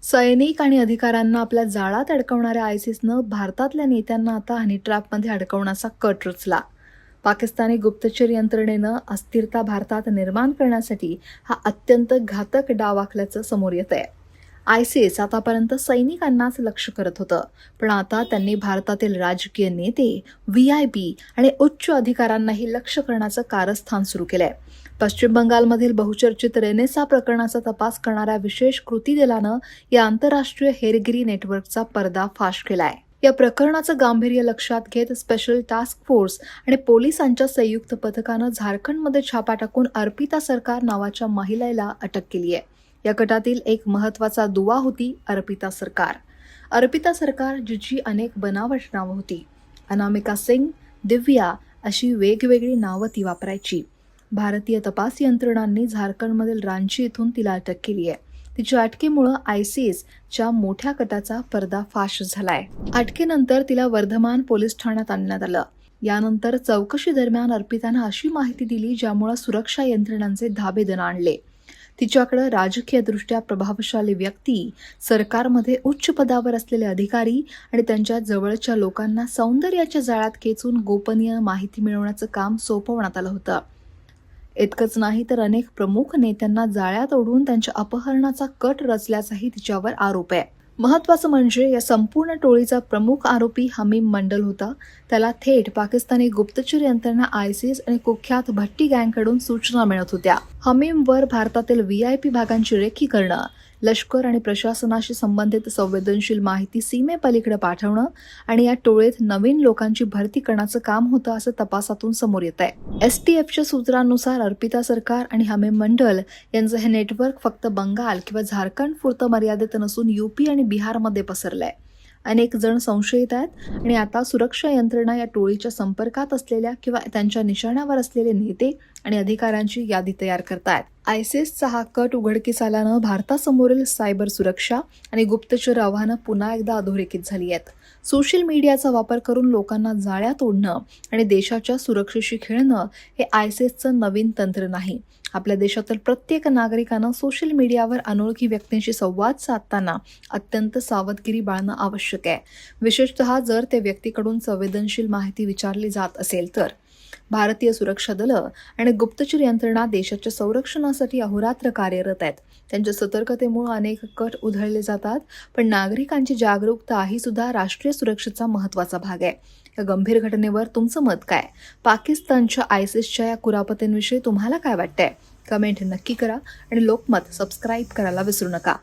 सैनिक आणि अधिकाऱ्यांना आपल्या जाळ्यात अडकवणाऱ्या आयसिसनं भारतातल्या नेत्यांना आता हनी ट्रॅपमध्ये अडकवण्याचा कट रचला. पाकिस्तानी गुप्तचर यंत्रणेनं अस्थिरता भारतात निर्माण करण्यासाठी हा अत्यंत घातक डाव आखल्याचं समोर येतंय. आयसिस आतापर्यंत सैनिकांनाच लक्ष्य करत होतं, पण आता त्यांनी भारतातील राजकीय नेते, व्हीआयपी आणि उच्च अधिकाऱ्यांनाही लक्ष्य करण्याचं कारस्थान सुरू केलंय. पश्चिम बंगालमधील बहुचर्चित रेनेसा प्रकरणाचा तपास करणाऱ्या विशेष कृती दलानं या आंतरराष्ट्रीय हेरगिरी नेटवर्कचा पर्दाफाश केलाय. या प्रकरणाचं गांभीर्य लक्षात घेत स्पेशल टास्क फोर्स आणि पोलिसांच्या संयुक्त पथकानं झारखंडमध्ये छापा टाकून अर्पिता सरकार नावाच्या महिलेला अटक केली आहे. या गटातील एक महत्त्वाचा दुवा होती अर्पिता सरकार. अर्पिता सरकार, जिची अनेक बनावट नावं होती. अनामिका सिंग, दिव्या अशी वेगवेगळी नावं ती वापरायची. भारतीय तपास यंत्रणांनी झारखंडमधील रांची इथून तिला अटक केली आहे. तिच्या अटकेमुळे आयसिसच्या मोठ्या गटाचा पर्दाफाश झालाय. अटकेनंतर तिला वर्धमान पोलीस ठाण्यात आणण्यात आलं. यानंतर चौकशी दरम्यान अर्पितानं अशी माहिती दिली ज्यामुळे सुरक्षा यंत्रणांचे धाबे दणाणले. तिच्याकडे राजकीयदृष्ट्या प्रभावशाली व्यक्ती, सरकारमध्ये उच्च पदावर असलेले अधिकारी आणि त्यांच्या जवळच्या लोकांना सौंदर्याच्या जाळ्यात खेचून गोपनीय माहिती मिळवण्याचं काम सोपवण्यात आलं होतं. इतकंच नाही तर अनेक प्रमुख नेत्यांना जाळ्यात ओढून त्यांच्या अपहरणाचा कट रचल्याचाही तिच्यावर आरोप आहे. महत्त्वाचं म्हणजे या संपूर्ण टोळीचा प्रमुख आरोपी हमीम मंडल होता. त्याला थेट पाकिस्तानी गुप्तचर यंत्रणा आयसिस आणि कुख्यात भट्टी गँगकडून सूचना मिळत होत्या. हमीमवर भारतातील व्हीआयपी भागांची रेखी करणं, लष्कर आणि प्रशासनाशी संबंधित संवेदनशील माहिती सीमेपलीकडे पाठवणं आणि या टोळीत नवीन लोकांची भरती करण्याचं काम होतं असं तपासातून समोर येत आहे. एसटीएफच्या सूत्रांनुसार अर्पिता सरकार आणि हमीम मंडल यांचं हे नेटवर्क फक्त बंगाल किंवा झारखंड पुरतं मर्यादित नसून यूपी आणि बिहारमध्ये पसरलंय. अनेक जण संशयित आहेत आणि आता सुरक्षा यंत्रणा या टोळीच्या संपर्कात असलेल्या किंवा त्यांच्या निशाण्यावर असलेले नेते आणि अधिकाऱ्यांची यादी तयार करतायत. आयसिसचा हा कट उघडकीस आल्यानं भारतासमोरील सायबर सुरक्षा आणि गुप्तचर आव्हानं पुन्हा एकदा अधोरेखित झाली आहेत. सोशल मीडियाचा वापर करून लोकांना जाळ्यात ओढणं आणि देशाच्या सुरक्षेशी खेळणं हे आयसिसचं नवीन तंत्र नाही. आपल्या देशातील प्रत्येक नागरिकानं सोशल मीडियावर अनोळखी व्यक्तींशी संवाद साधताना अत्यंत सावधगिरी बाळगणं आवश्यक आहे, विशेषतः जर त्या व्यक्तीकडून संवेदनशील माहिती विचारली जात असेल तर. भारतीय सुरक्षा दलं आणि गुप्तचर यंत्रणा देशाच्या संरक्षणासाठी अहोरात्र कार्यरत आहेत. त्यांच्या सतर्कतेमुळे अनेक कट उधळले जातात, पण नागरिकांची जागरूकता ही सुद्धा राष्ट्रीय सुरक्षेचा महत्त्वाचा भाग आहे. या गंभीर घटनेवर तुमचं मत काय? पाकिस्तानच्या आयसिसच्या या कुरापतींविषयी तुम्हाला काय वाटतंय? कमेंट नक्की करा आणि लोकमत सबस्क्राईब करायला विसरू नका.